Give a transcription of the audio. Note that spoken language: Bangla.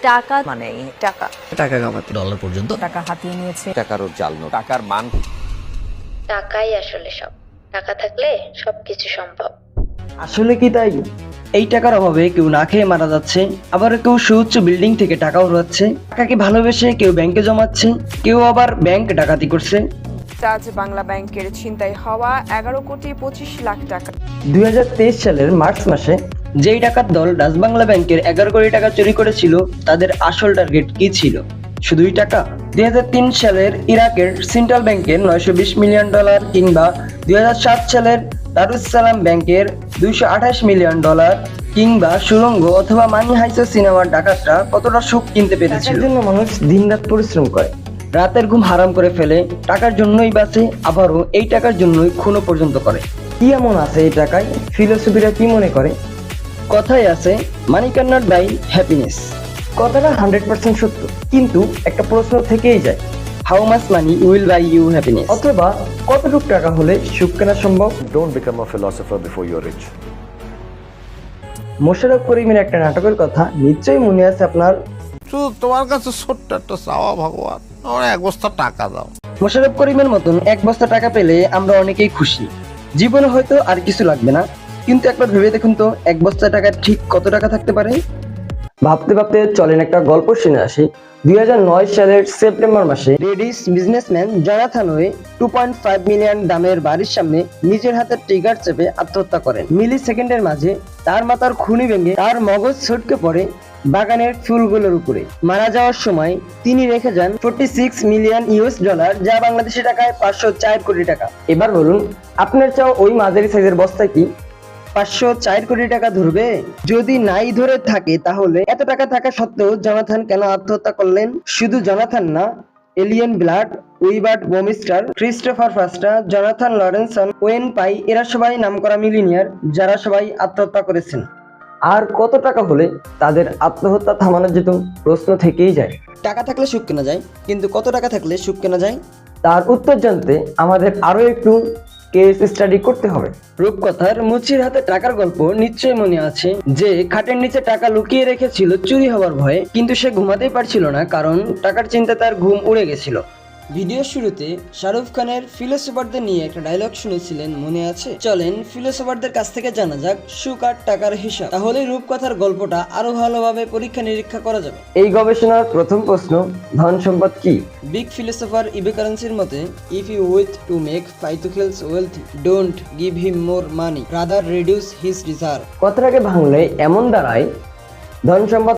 টাকা মানে টাকা টাকা কামাতে ডলার পর্যন্ত টাকা হাতিয়ে নিয়েছে। টাকারও জাল নোট, টাকার মান। টাকাই আসলে সব। টাকা থাকলে সবকিছু সম্ভব। আসলে কি তাই? এই টাকার অভাবে কেউ না খেয়ে মারা যাচ্ছে, আবার কেউ সুউচ্চ বিল্ডিং থেকে টাকা উড়াচ্ছে, টাকাকে ভালোবেসে কেউ ব্যাংকে জমাচ্ছে, কেউ আবার ব্যাংক ডাকাতি করছে। আজ বাংলা ব্যাংকের ছিনতাই হওয়া 11,25,00,000 টাকা। 2023 সালের মার্চ মাসে যেই ডাকাত দল ডাচ বাংলা ব্যাংকের 11 কোটি টাকা চুরি করেছিল, তাদের আসল টার্গেট কি ছিল? শুধুই টাকা? 2003 সালের ইরাকের সেন্ট্রাল ব্যাংকের $920 মিলিয়ন, কিংবা 2007 সালের দারুস-সালাম ব্যাংকের $228 মিলিয়ন, কিংবা সুরঙ্গ অথবা মানি হাইসো সিনেমার ডাকাতরা কতটা সুখ কিনতে পেরেছিল? টাকার জন্য মানুষ দিনরাত পরিশ্রম করে, রাতের ঘুম হারাম করে ফেলে, টাকার জন্যই বাঁচে, আবারও এই টাকার জন্যই খুনও পর্যন্ত করে। কি এমন আছে এই টাকায়? ফিলোসফিরা কি মনে করে? কথাই আছে money can not buy happiness. কথাটা 100% সত্য, কিন্তু একটা প্রশ্ন থেকেই যায়, how much money will buy you happiness? অথবা কতটুকু টাকা হলে সুখ কেনা সম্ভব? Don't become a philosopher before you're rich. Mosharraf করিমের একটা নাটকের কথা নিশ্চয়ই মনে আছে আপনার। শুধু তোমার কাছে ছোট্ট একটা চাওয়া, ভগবান আমার এক বস্তা টাকা দাও। মোশাররফ করিমের মতন এক বস্তা টাকা পেলে আমরা অনেকেই খুশি, জীবনে হয়তো আর কিছু লাগবে না, কিন্তু একবার ভেবে দেখুন তো, এক বস্তা টাকা ঠিক কত টাকা থাকতে পারে? ভাবতে ভাবতে চলেন একটা গল্প শুনে আসি। 2009 সালের সেপ্টেম্বর মাসে reddish businessman Jonathan way 2.5 million দামের বাড়ির সামনে নিজের হাতে ট্রিগার চেপে আত্মহত্যা করেন। মিলি সেকেন্ডের মাঝে তার মাথার খুনি ভেঙে তার মগজ ছটকে পড়ে বাগানের ফুলগুলোর উপরে। মারা যাওয়ার সময় তিনি রেখে যান $46 মিলিয়ন, যা বাংলাদেশি টাকায় 504 কোটি টাকা। এবার বলুন, আপনার চাও ওই মাঝারি সাইজের বস্তা কি 504 কোটি টাকা ধরবে? যদি নাই ধরে থাকে, তাহলে এত টাকা থাকা সত্ত্বেও জনাথন কেন আত্মহত্যা করলেন? শুধু জনাথন না, Alien Blood, Wiebert Bomister, Christopher Fasta, Jonathan Lorenson, Owen Pie, এরা সবাই নামকরা মিলিনিয়ার, যারা সবাই আত্মহত্যা করেছেন। আর কত টাকা হলে তাদের আত্মহত্যা থামানো যেত? প্রশ্ন থেকেই যায়। টাকা থাকলে সুখ কেনা যায়, কিন্তু কত টাকা থাকলে সুখ কেনা যায়? তার উত্তর জানতে আমাদের আরো একটু কেস স্টাডি করতে হবে। রূপকথার মুচির হাতে টাকার গল্প নিশ্চয়ই মনে আছে, যে খাটের নিচে টাকা লুকিয়ে রেখেছিল চুরি হওয়ার ভয়ে, কিন্তু সে ঘুমাতেই পারছিল না, কারণ টাকার চিন্তা তার ঘুম উড়ে গেছিল। ভিডিওর শুরুতে শাহরুখ খানের ফিলোসোফারদের নিয়ে একটা ডায়লগ শুনেছিলেন, মনে আছে? চলেন ফিলোসোফারদের কাছ থেকে জানা যাক সুখ আর টাকার হিসাব, তাহলে রূপকথার গল্পটা আরো ভালোভাবে পরীক্ষা নিরীক্ষা করা যাবে। এই গবেষণার প্রথম প্রশ্ন, ধন সম্পদ কি? বিগ ফিলোসোফার ইবেকারেন্সির মতে, if you wish to make ফাইথোকেলস wealthy, don't give him more money, rather reduce his reserve. কথাটাকে ভাঙলে এমন দাঁড়ায়, ধন সম্পদ